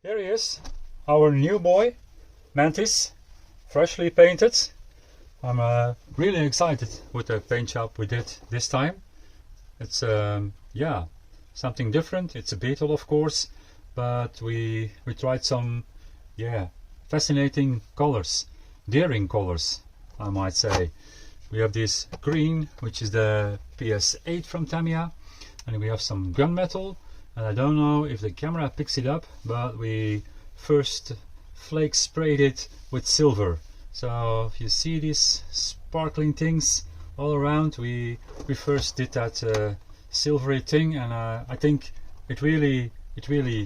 Here he is, our new boy, Mantis, freshly painted. I'm really excited with the paint job we did this time. It's yeah, something different. It's a Beetle, of course, but we tried some fascinating colors, daring colors, I might say. We have this green, which is the PS8 from Tamiya, and we have some gunmetal. And I don't know if the camera picks it up, but we first flake sprayed it with silver. So if you see these sparkling things all around, we first did that silvery thing, and I think it really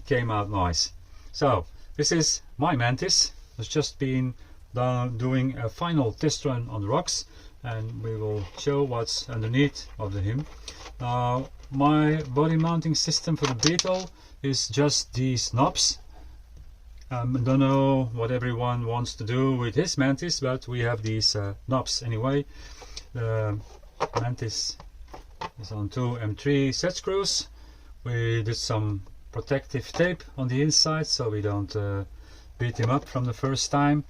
came out nice. So this is my Mantis. It's just been doing a final test run on the rocks, and we will show what's underneath of him. Now, my body mounting system for the Beetle is just these knobs. I don't know what everyone wants to do with his Mantis, but we have these knobs anyway. The Mantis is on two M3 set screws. We did some protective tape on the inside so we don't beat him up from the first time,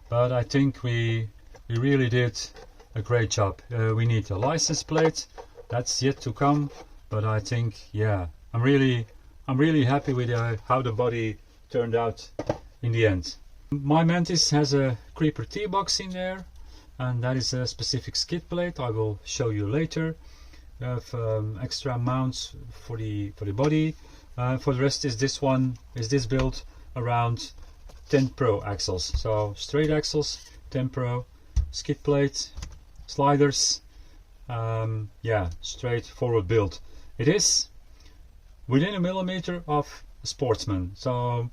but I think we really did a great job. We need a license plate, that's yet to come, but I think, yeah, I'm really happy with how the body turned out in the end. My Mantis has a Creeper T box in there, and that is a specific skid plate I will show you later. We have extra mounts for the body. For the rest is this build around 10 Pro axles, so straight axles, 10 Pro, skid plate, sliders, yeah, straightforward build. It is within a millimeter of a Sportsman. So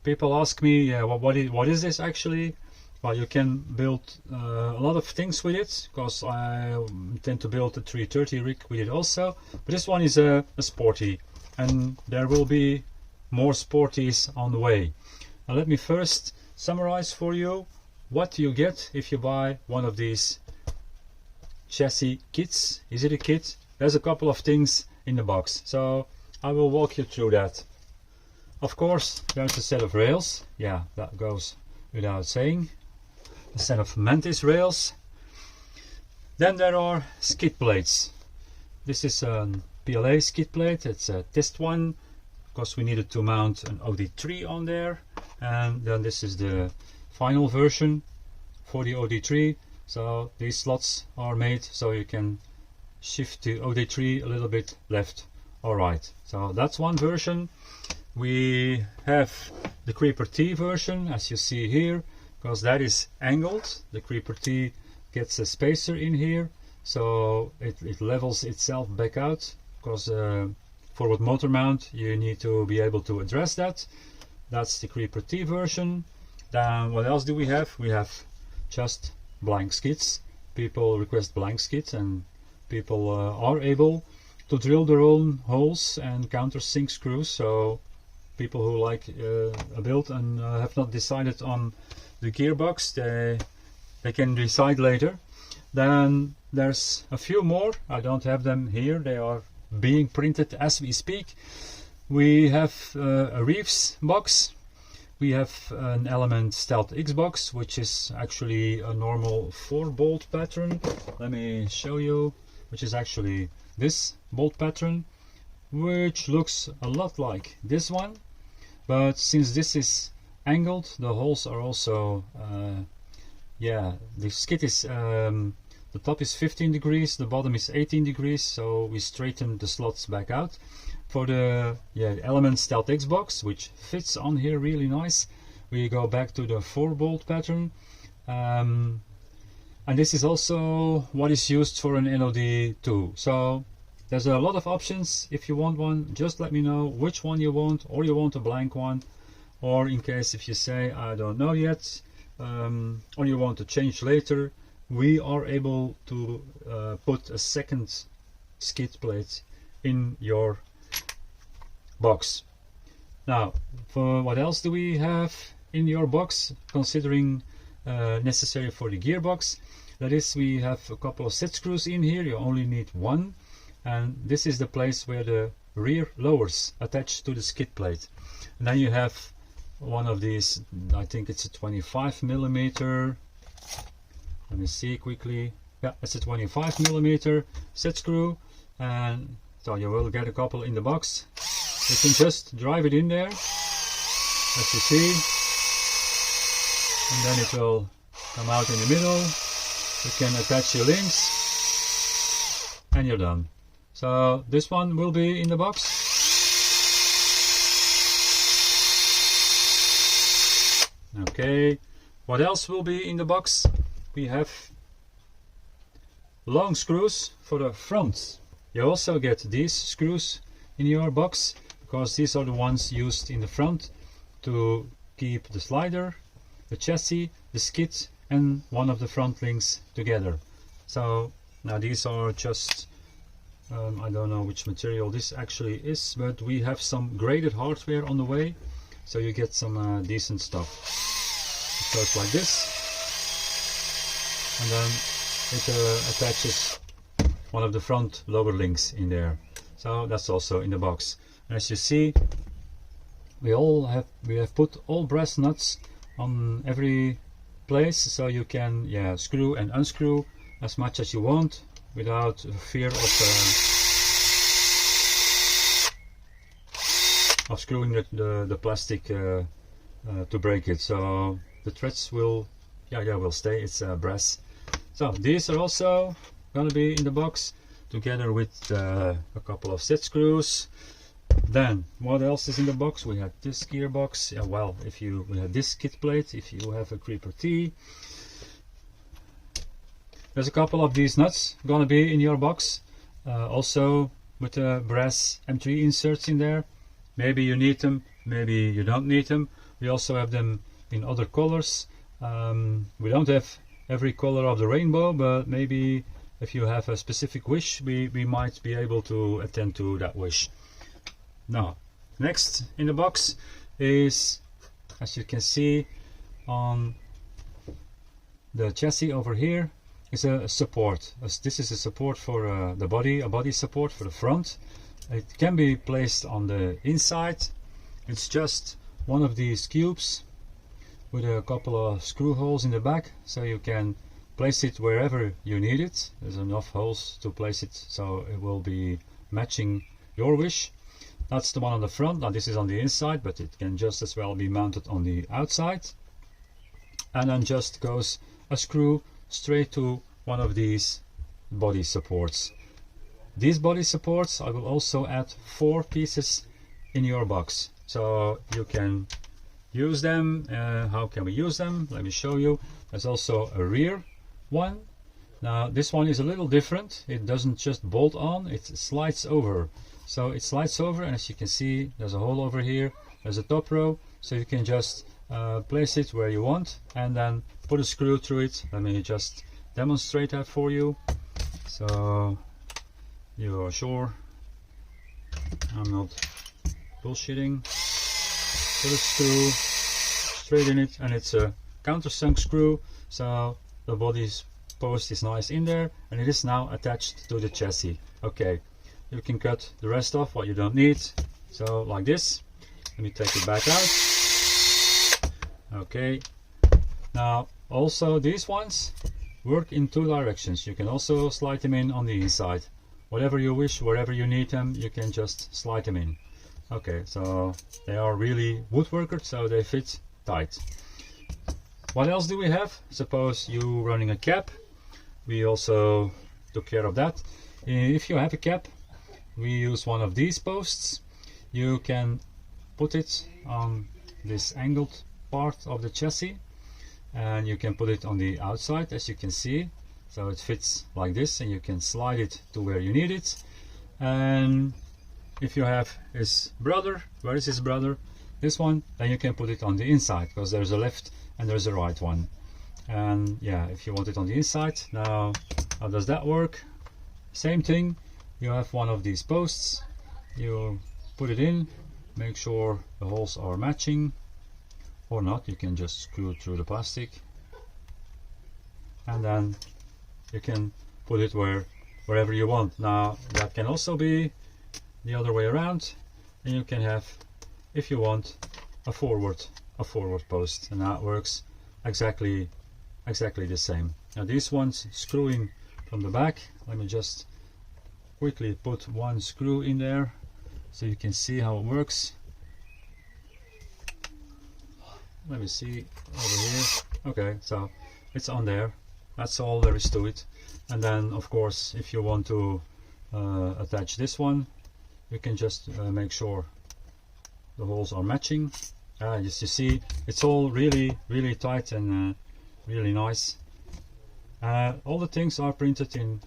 people ask me, yeah, what is this actually? Well, you can build a lot of things with it, because I tend to build a 330 rig with it also, but this one is a sporty, and there will be more sporties on the way. Now let me first summarize for you what you get if you buy one of these chassis kits. Is it a kit? There's a couple of things in the box, so I will walk you through that. Of course, there's a set of rails, yeah, that goes without saying. A set of Mantis rails. Then there are skid plates. This is a PLA skid plate. It's a test one because we needed to mount an OD3 on there, and then this is the final version for the OD3. So these slots are made so you can shift the OD3 a little bit left or right. So that's one version. We have the Creeper T version, as you see here, because that is angled. The Creeper T gets a spacer in here, so it levels itself back out, because forward motor mount you need to be able to address that. That's the Creeper T version. Then what else do we have? We have just blank skids. People request blank skids, and people are able to drill their own holes and countersink screws. So people who like a build and have not decided on the gearbox, they can decide later. Then there's a few more. I don't have them here, they are being printed as we speak. We have a Reeves box. We have an Element Stealth X box, which is actually a normal 4-bolt pattern. Let me show you, which is actually this bolt pattern, which looks a lot like this one, but since this is angled, the holes are also yeah, the skid is the top is 15 degrees, the bottom is 18 degrees, so we straighten the slots back out. For the Element Stealth X box, which fits on here really nice, we go back to the 4-bolt pattern, and this is also what is used for an NOD2. So there's a lot of options. If you want one, just let me know which one you want, or you want a blank one, or in case if you say I don't know yet, or you want to change later, we are able to put a second skid plate in your box. Now, for what else do we have in your box, considering necessary for the gearbox? That is, we have a couple of set screws in here. You only need one, and this is the place where the rear lowers attach to the skid plate. And then you have one of these, I think it's a 25 millimeter. Let me see quickly. Yeah, it's a 25 millimeter set screw, and so you will get a couple in the box. You can just drive it in there, as you see, and then it will come out in the middle. You can attach your links, and you're done. So this one will be in the box. Okay, what else will be in the box? We have long screws for the front. You also get these screws in your box, because these are the ones used in the front to keep the slider, the chassis, the skid and one of the front links together. So now these are just I don't know which material this actually is, but we have some graded hardware on the way, so you get some decent stuff. It goes like this, and then it attaches one of the front lower links in there. So that's also in the box. And as you see, we have put all brass nuts on every place, so you can screw and unscrew as much as you want without fear of screwing the plastic to break it. So the threads will stay. It's brass. So these are also gonna be in the box together with a couple of set screws. Then what else is in the box? We have this gearbox. We have this kit plate if you have a Creeper T. There's a couple of these nuts gonna be in your box, also with the brass M3 inserts in there. Maybe you need them, maybe you don't need them. We also have them in other colors. We don't have every color of the rainbow, but maybe if you have a specific wish, we might be able to attend to that wish. Now, next in the box is, as you can see on the chassis over here, is a support. This is a support for the body, a body support for the front. It can be placed on the inside. It's just one of these cubes with a couple of screw holes in the back, so you can place it wherever you need it. There's enough holes to place it, so it will be matching your wish. That's the one on the front. Now this is on the inside, but it can just as well be mounted on the outside. And then just goes a screw straight to one of these body supports. These body supports, I will also add 4 pieces in your box, so you can use them. How can we use them? Let me show you. There's also a rear one. Now this one is a little different. It doesn't just bolt on, it slides over. So it slides over, and as you can see, there's a hole over here. There's a top row, so you can just place it where you want and then put a screw through it. Let me just demonstrate that for you, so you are sure I'm not bullshitting. Put a screw straight in it, and it's a countersunk screw, so the body's post is nice in there, and it is now attached to the chassis. Okay, you can cut the rest off what you don't need, so like this. Let me take it back out. Okay, now also these ones work in 2 directions. You can also slide them in on the inside. Whatever you wish, wherever you need them, you can just slide them in. Okay, so they are really woodworkers, so they fit tight. What else do we have? Suppose you running a cab. We also took care of that. If you have a cab, we use one of these posts. You can put it on this angled part of the chassis, and you can put it on the outside, as you can see. So it fits like this, and you can slide it to where you need it. And if you have his brother, where is his brother? This one, then you can put it on the inside, because there's a left and there's a right one. And yeah, if you want it on the inside, now how does that work? Same thing. You have one of these posts, you put it in, make sure the holes are matching, or not, you can just screw it through the plastic, and then you can put it wherever you want. Now that can also be the other way around, and you can have, if you want, a forward a forward post, and that works exactly the same. Now these ones screwing from the back, let me just quickly put one screw in there so you can see how it works. Let me see over here. Okay, so it's on there. That's all there is to it. And then of course if you want to attach this one, you can just make sure the holes are matching. Just you see it's all really tight and really nice. All the things are printed in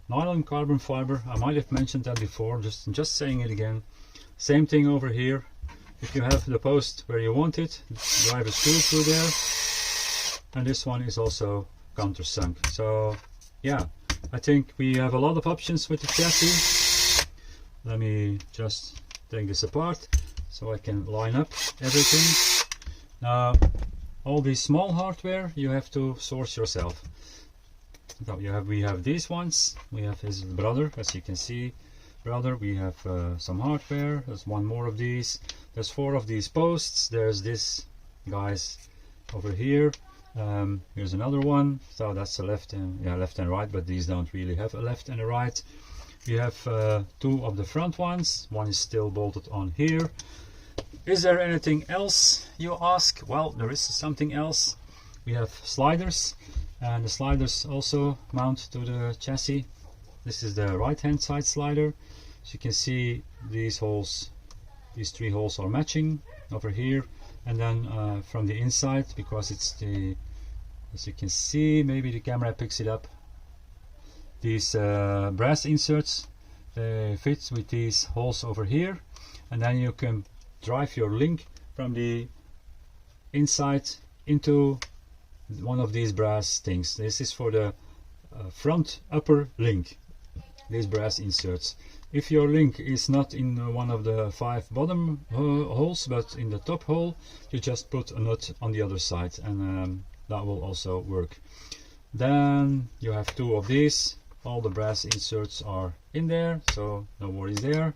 nylon carbon fiber. I might have mentioned that before, just saying it again. Same thing over here. If you have the post where you want it, drive a screw through there, and this one is also countersunk. So yeah, I think we have a lot of options with the chassis. Let me just take this apart so I can line up everything. Now all these small hardware you have to source yourself. So we have these ones, we have his brother, as you can see, we have some hardware. There's one more of these, there's 4 of these posts, there's this guys over here, here's another one. So that's the left and right, but these don't really have a left and a right. We have 2 of the front ones, one is still bolted on here. Is there anything else, you ask? Well, there is something else. We have sliders, and the sliders also mount to the chassis. This is the right hand side slider. As you can see, these holes, these 3 holes are matching over here, and then from the inside, because it's the, as you can see, maybe the camera picks it up, these brass inserts, they fit with these holes over here, and then you can drive your link from the inside into one of these brass things. This is for the front upper link, these brass inserts. If your link is not in one of the 5 bottom holes but in the top hole, you just put a nut on the other side, and that will also work. Then you have 2 of these. All the brass inserts are in there, so no worries there.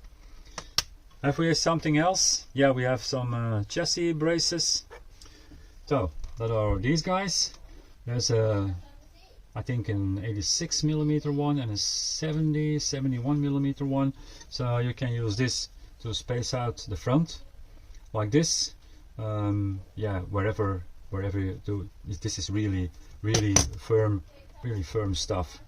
Have we something else? Yeah, we have some chassis braces. So that are these guys. There's a, I think an 86mm one and a 71mm one. So you can use this to space out the front like this. Yeah, wherever you do. This is really firm stuff.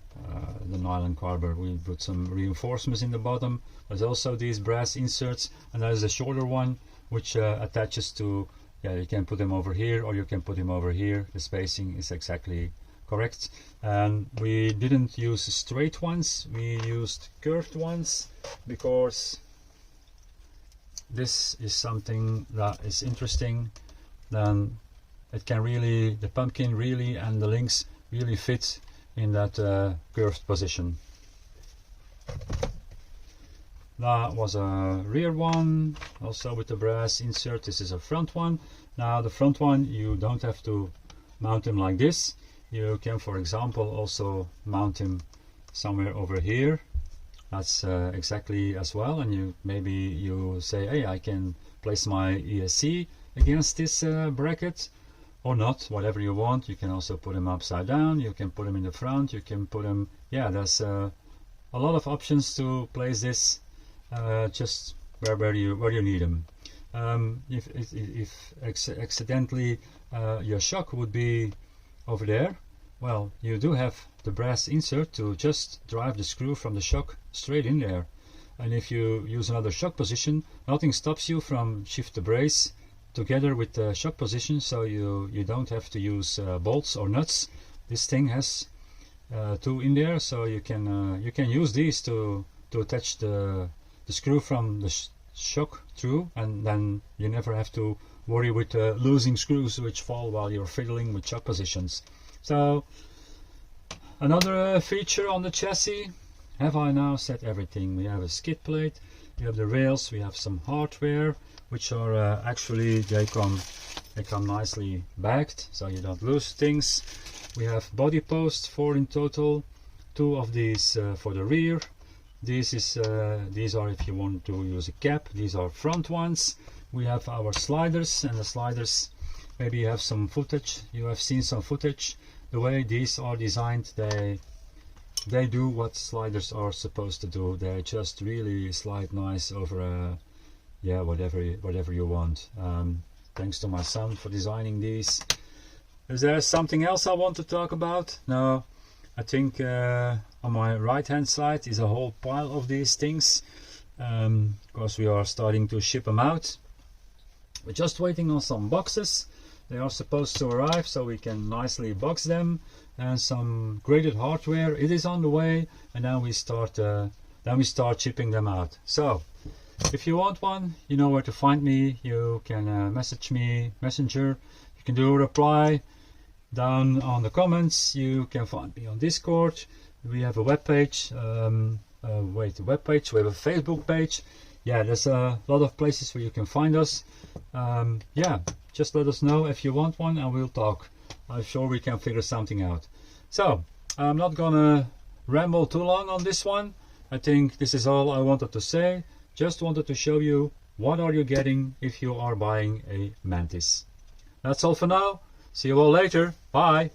The nylon carbon. We put some reinforcements in the bottom. There's also these brass inserts, and there's a shorter one which attaches to, yeah, you can put them over here or you can put them over here. The spacing is exactly correct. And we didn't use straight ones, we used curved ones, because this is something that is interesting. Then it can really, the pumpkin really and the links really fit in that curved position. That was a rear one, also with the brass insert. This is a front one. Now the front one, you don't have to mount them like this. You can, for example, also mount him somewhere over here. That's exactly as well. And you maybe you say, hey, I can place my ESC against this bracket, or not, whatever you want. You can also put them upside down, you can put them in the front, you can put them, yeah, there's a lot of options to place this just where you need them. If accidentally your shock would be over there, well, you do have the brass insert to just drive the screw from the shock straight in there. And if you use another shock position, nothing stops you from shift the brace together with the shock position, so you don't have to use bolts or nuts. This thing has 2 in there, so you can use these to attach the screw from the shock through, and then you never have to worry with losing screws which fall while you're fiddling with shock positions. So another feature on the chassis. Have I now said everything? We have a skid plate, we have the rails, we have some hardware which are actually they come nicely bagged, so you don't lose things. We have body posts, 4 in total, 2 of these for the rear. These are if you want to use a cap. These are front ones. We have our sliders, and the sliders maybe you have some footage, you have seen some footage. The way these are designed, they do what sliders are supposed to do. They just really slide nice over yeah, whatever you want. Thanks to my son for designing these. Is there something else I want to talk about? No, I think on my right hand side is a whole pile of these things, because we are starting to ship them out. We're just waiting on some boxes. They are supposed to arrive so we can nicely box them, and some graded hardware. It is on the way, and then we start shipping them out. So if you want one, you know where to find me. You can message me, Messenger. You can do a reply down on the comments. You can find me on Discord. We have a web page. We have a Facebook page. Yeah, there's a lot of places where you can find us. Yeah, just let us know if you want one and we'll talk. I'm sure we can figure something out. So I'm not gonna ramble too long on this one. I think this is all I wanted to say. Just wanted to show you what are you getting if you are buying a Mantis. That's all for now. See you all later. Bye.